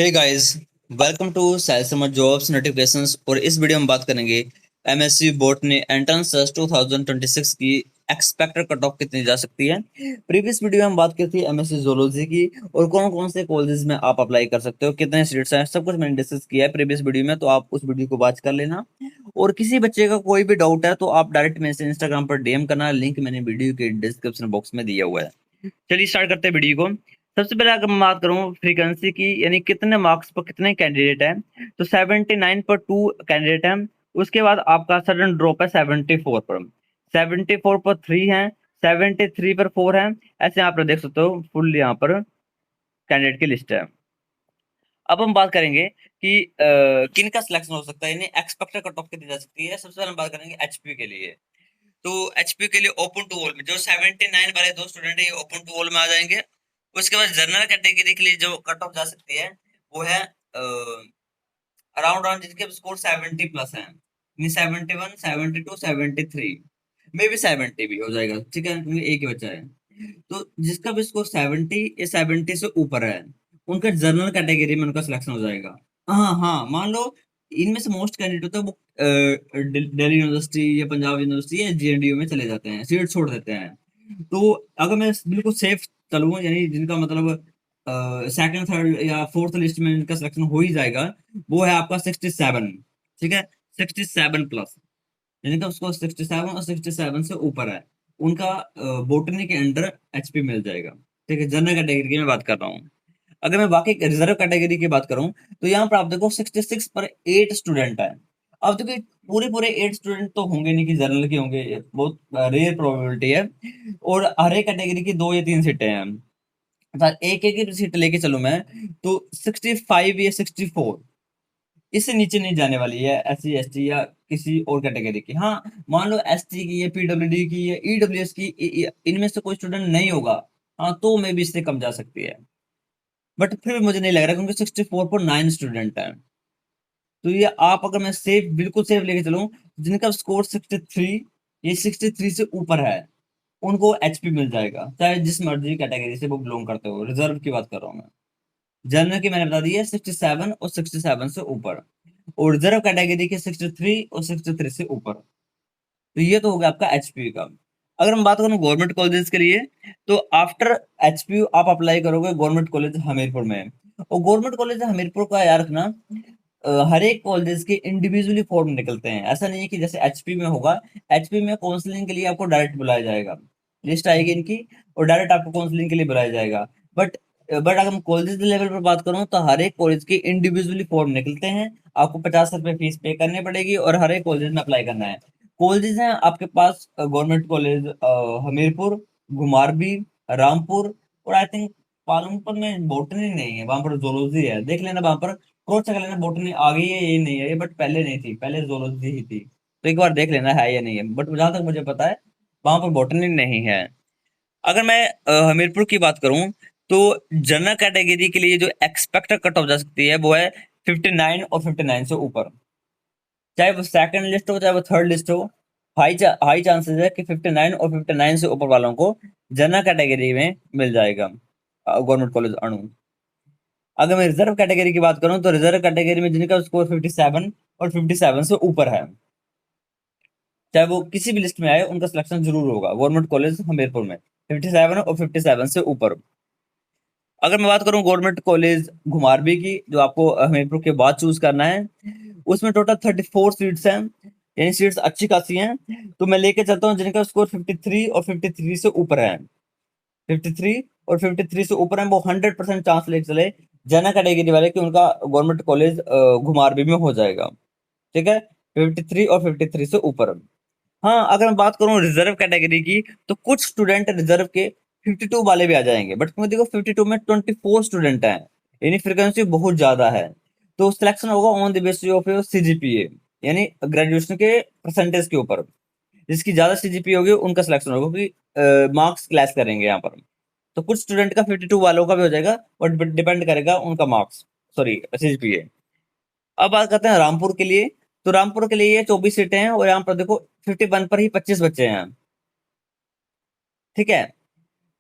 Hey guys, welcome to sail summer jobs notifications. और इस video में बात करेंगे एमएससी बॉटनी एंट्रेंस 2026 की एक्सपेक्टेड कट ऑफ कितनी जा सकती है। प्रीवियस वीडियो में हम बात की थी एमएससी जोलॉजी की और कौन कौन से कॉलेजेस में आप अप्लाई कर सकते हो, कितने सीट्स हैं, सब कुछ मैंने डिस्कस किया है प्रीवियस वीडियो में, तो आप उस वीडियो को वॉच कर लेना। और किसी बच्चे का कोई भी डाउट है तो आप डायरेक्ट मेरे से इंस्टाग्राम पर डीएम करना, लिंक मैंने वीडियो के डिस्क्रिप्शन बॉक्स में दिया हुआ है। चलिए स्टार्ट करते हैं वीडियो को। सबसे पहले अगर मैं बात करूं फ्रीक्वेंसी की, यानी कितने मार्क्स पर कितने कैंडिडेट हैं, तो 79 पर 2 कैंडिडेट हैं। उसके बाद आपका सडन ड्रॉप है 74 पर, 74 पर 3 हैं, 73 पर 4 हैं। ऐसे यहाँ पर देख सकते हो फुल यहाँ पर कैंडिडेट की लिस्ट है। अब हम बात करेंगे कि किन का सिलेक्शन हो सकता है, यानी एक्सपेक्टेड कट ऑफ कितनी जा सकती है। सबसे पहले हम बात करेंगे एचपी के लिए। तो एचपी के लिए ओपन टू ऑल में जो 79 वाले दो स्टूडेंट है ये ओपन टू ऑल में आ जाएंगे। उसके बाद जनरल कैटेगरी के लिए जो कट ऑफ जा सकती है वो है अराउंड अराउंड जिनके स्कोर 70 प्लस है, 71, 72, 73, मे बी 70 भी हो जाएगा, ठीक है, क्योंकि एक ही बच्चा है। तो जिसका भी स्कोर 70 या 70 से ऊपर है उनका जनरल कैटेगरी में उनका सिलेक्शन हो जाएगा। हाँ हाँ, मान लो इनमें से मोस्ट कैंडिडेट होता है वो दिल्ली यूनिवर्सिटी या पंजाब यूनिवर्सिटी या जेएनडीयू में चले जाते हैं, सीट छोड़ देते हैं। तो अगर मैं बिल्कुल सेफ चलूँ, यानी जिनका मतलब सेकंड थर्ड या फोर्थ लिस्ट में इनका सिलेक्शन हो ही जाएगा, वो है आपका 67। ठीक है, 67 प्लस, यानी कि उसको 67 और 67 से ऊपर है उनका बोटनी के अंडर एचपी मिल जाएगा। ठीक है, जनरल कैटेगरी की मैं बात कर रहा हूँ। अगर मैं बाकी रिजर्व कैटेगरी की बात करूं तो यहाँ पर आप देखो 66 पर 8 स्टूडेंट है। अब देखो पूरे पूरे 8 स्टूडेंट तो होंगे नहीं कि जनरल के होंगे, ये बहुत रेयर प्रोबेबिलिटी है। और हर एक कैटेगरी की 2 या 3 सीटें हैं। अर्थात एक एक सीट लेके चलूं मैं तो 65 या 64, इससे नीचे नहीं जाने वाली है एससी एसटी या किसी और कैटेगरी की। हाँ, मान लो एसटी की या पीडब्ल्यूडी की या ईडब्ल्यूएस की, इनमें से कोई स्टूडेंट नहीं होगा, हाँ, तो मे भी इससे कम जा सकती है। बट फिर भी मुझे नहीं लग रहा, क्योंकि 64.9 स्टूडेंट है। तो ये आप अगर मैं सेफ बिल्कुल सेफ लेके चलूं, जिनका स्कोर 63 ये 63 से ऊपर है उनको एचपी मिल जाएगा, चाहे जिस मर्जी कैटेगरी से वो बिलोंग करते हो। रिजर्व की बात कर रहा हूँ मैं। जनरल की मैंने बता दी है 67 और 67 से ऊपर, और रिजर्व कैटेगरी के 63 और 63 से ऊपर। तो ये तो हो गया आपका एचपी का। अगर हम बात करें गवर्नमेंट कॉलेजेस के लिए, तो आफ्टर एचपी आप अप्लाई करोगे गवर्नमेंट कॉलेज हमीरपुर में। और गवर्नमेंट कॉलेज हमीरपुर का यार रखना, हर एक कॉलेज के इंडिविजुअली फॉर्म निकलते हैं। ऐसा नहीं है कि जैसे एचपी में होगा, एचपी में काउंसलिंग के लिए आपको डायरेक्ट बुलाया जाएगा, लिस्ट आएगी इनकी और डायरेक्ट आपको काउंसलिंग के लिए बुलाया जाएगा। बट बट अगर हम कॉलेज लेवल पर बात करूं तो हर एक कॉलेज के इंडिविजुअली फॉर्म निकलते हैं। आपको 50 रुपए फीस पे करनी पड़ेगी और हर एक कॉलेज में अप्लाई करना है। कॉलेजेस हैं आपके पास गवर्नमेंट कॉलेज हमीरपुर, घुमारवी, रामपुर, और आई थिंक पालमपुर में बॉटनी नहीं है, वहां पर जोलॉजी है। देख लेना वहां पर, क्रॉस चेक लेना बॉटनी आ गई है ये नहीं है ये, बट पहले नहीं थी, पहले जोलॉजी ही थी। तो एक बार देख लेना है या नहीं है, बट जहां तक मुझे पता है वहां पर बॉटनी नहीं है। अगर मैं हमीरपुर की बात करूं तो जनरल कैटेगरी के लिए जो एक्सपेक्टेड कट ऑफ जा सकती है वो है 59 और 59 से ऊपर। चाहे वो सेकंड लिस्ट हो चाहे वो थर्ड लिस्ट हो, हाई चांसेस है कि 59 और 59 से ऊपर वालों को जनरल कैटेगरी में मिल जाएगा गवर्नमेंट कॉलेज अणु। अगर मैं रिजर्व कैटेगरी की बात करूं तो रिजर्व कैटेगरी में जिनका स्कोर 57 और 57 से ऊपर है, चाहे वो किसी भी लिस्ट में आए, उनका सिलेक्शन जरूर होगा गवर्नमेंट कॉलेज हमीरपुर में 57 और 57 से ऊपर। अगर मैं बात करूं गवर्नमेंट कॉलेज घुमारवी की, जो आपको हमीरपुर के बाद चूज करना है, उसमें टोटल 34 सीट्स हैं, यानी सीट्स अच्छी खासी हैं। तो मैं लेके चलता हूँ जिनका स्कोर 53 और 53 से ऊपर है। 53 और 53 से ऊपर है, वो 100% चांस लेके चले जनरल कैटेगरी वाले कि उनका गवर्नमेंट कॉलेज घुमारवी में हो जाएगा। ठीक है, 53 और 53 से ऊपर। हाँ, अगर मैं बात करूँ रिजर्व कैटेगरी की, तो कुछ स्टूडेंट रिजर्व के 52 वाले भी आ जाएंगे, बट क्योंकि देखो 52 में 24 स्टूडेंट हैं, यानी फ्रीक्वेंसी बहुत ज्यादा है। तो सिलेक्शन होगा on the basis of your CGPA, यानी ग्रेजुएशन के परसेंटेज के ऊपर। जिसकी ज्यादा सीजीपीए होगी उनका सिलेक्शन होगा, क्योंकि मार्क्स क्लैश करेंगे यहाँ पर। तो कुछ स्टूडेंट का 52 वालों का भी हो जाएगा, बट डिपेंड करेगा उनका मार्क्स, सॉरी सीजीपीए। अब बात करते हैं रामपुर के लिए। तो रामपुर के लिए ये 24 सीटें हैं और यहाँ पर देखो 51 पर ही 25 बच्चे हैं। ठीक है,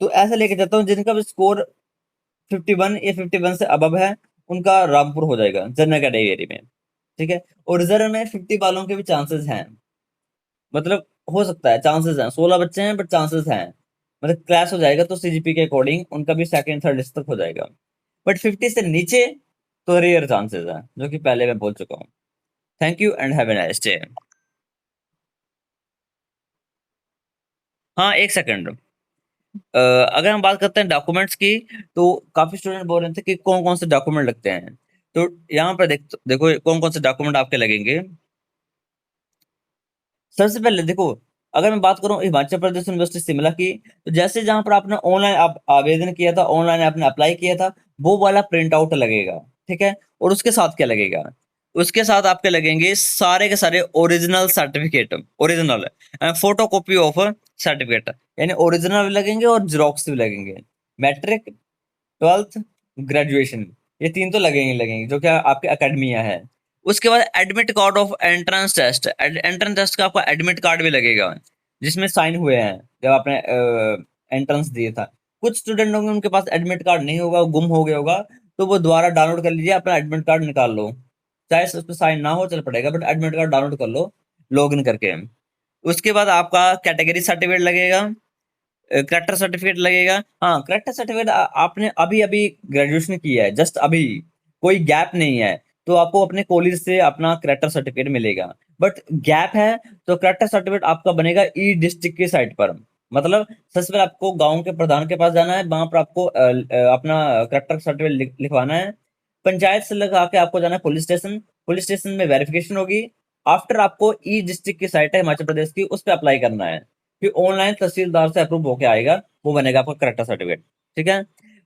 तो ऐसे लेके चलता हूँ जिनका भी स्कोर 51 या 51 से अबव है उनका रामपुर हो जाएगा जनरल कैटेगरी में, ठीक है। और रिजर्व में 50 वालों के भी चांसेस हैं, मतलब हो सकता है, चांसेस हैं, 16 बच्चे हैं बट चांसेस हैं, मतलब क्लैश हो जाएगा तो सीजीपी के अकॉर्डिंग उनका भी सेकंड थर्ड लिस्ट तक हो जाएगा। बट 50 से नीचे तो रेयर चांसेस हैं, जो कि पहले मैं बोल चुका हूँ। Thank you and have a nice day. हाँ, एक सेकंड। अगर हम बात करते हैं डॉक्यूमेंट्स की, तो काफी स्टूडेंट बोल रहे थे कि कौन कौन से डॉक्यूमेंट लगते हैं। तो यहाँ पर देखो कौन कौन से डॉक्यूमेंट आपके लगेंगे। सबसे पहले देखो, अगर मैं बात करूं हिमाचल प्रदेश यूनिवर्सिटी शिमला की, तो जैसे जहां पर आपने ऑनलाइन आप आवेदन किया था, ऑनलाइन आपने अप्लाई किया था, वो वाला प्रिंट आउट लगेगा, ठीक है। और उसके साथ क्या लगेगा, उसके साथ आपके लगेंगे सारे के सारे original certificate, original photo copy of certificate, यानी ओरिजिनल भी लगेंगे और जेरोक्स भी लगेंगे। मैट्रिक, 12th, ग्रेजुएशन, ये तीन तो लगेंगे लगेंगे जो कि आपके एकेडमिया है। उसके बाद admit card of entrance test, entrance test का आपका एडमिट कार्ड भी लगेगा, जिसमें साइन हुए हैं जब आपने एंट्रेंस दिया था। कुछ स्टूडेंट होंगे उनके पास एडमिट कार्ड नहीं होगा, गुम हो गया होगा, तो वो दोबारा डाउनलोड कर लीजिए, अपना एडमिट कार्ड निकाल लो, चाहे उस पर साइन ना हो चल पड़ेगा, बट एडमिट कार्ड डाउनलोड कर लो लॉग इन करके। उसके बाद आपका कैटेगरी सर्टिफिकेट लगेगा, करेक्टर सर्टिफिकेट लगेगा। हाँ, करेक्टर सर्टिफिकेट आपने अभी अभी ग्रेजुएशन किया है, जस्ट अभी, कोई गैप नहीं है, तो आपको अपने कॉलेज से अपना करेक्टर सर्टिफिकेट मिलेगा। बट गैप है तो करेक्टर सर्टिफिकेट आपका बनेगा ई डिस्ट्रिक्ट की साइट पर, मतलब सबसे पहले आपको गांव के प्रधान के पास जाना है, वहां पर आपको अपना करेक्टर सर्टिफिकेट लिखवाना है। पंचायत से लगा के आपको जाना है पुलिस स्टेशन, पुलिस स्टेशन में वेरिफिकेशन होगी। आफ्टर आपको ई डिस्ट्रिक्ट की साइट है हिमाचल प्रदेश की, उस पर अप्लाई करना है, फिर ऑनलाइन तहसीलदार से अप्रूव होके आएगा, वो बनेगा आपका करेक्टर सर्टिफिकेट, ठीक है।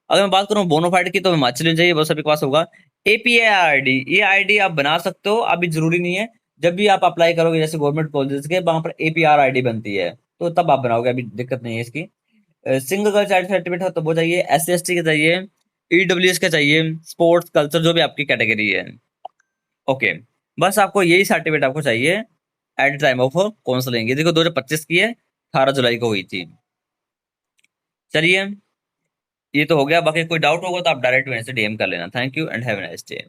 अगर मैं बात करूं बोनाफाइड की, तो हिमाचल में चाहिए, वो सभी के पास होगा। एपीआई आईडी, ये आईडी आप बना सकते हो, अभी जरूरी नहीं है। जब भी आप अप्लाई करोगे जैसे गवर्नमेंट कॉलेजेस के, वहां पर एपीआर आईडी बनती है, तो तब आप बनाओगे, अभी दिक्कत नहीं है इसकी। सिंगल गर्ल चाइल्ड सर्टिफिकेट है तो वो चाहिए, एस सी एस टी का चाहिए, ईडब्ल्यूएस का चाहिए, स्पोर्ट्स कल्चर जो भी आपकी कैटेगरी है। ओके, बस आपको यही सर्टिफिकेट आपको चाहिए एट टाइम ऑफ काउंसलिंग। ये देखो 2025 की है, 18 जुलाई को हुई थी। चलिए, ये तो हो गया, बाकी कोई डाउट होगा तो आप डायरेक्ट मेरे से डीएम कर लेना। Thank you and have a nice day.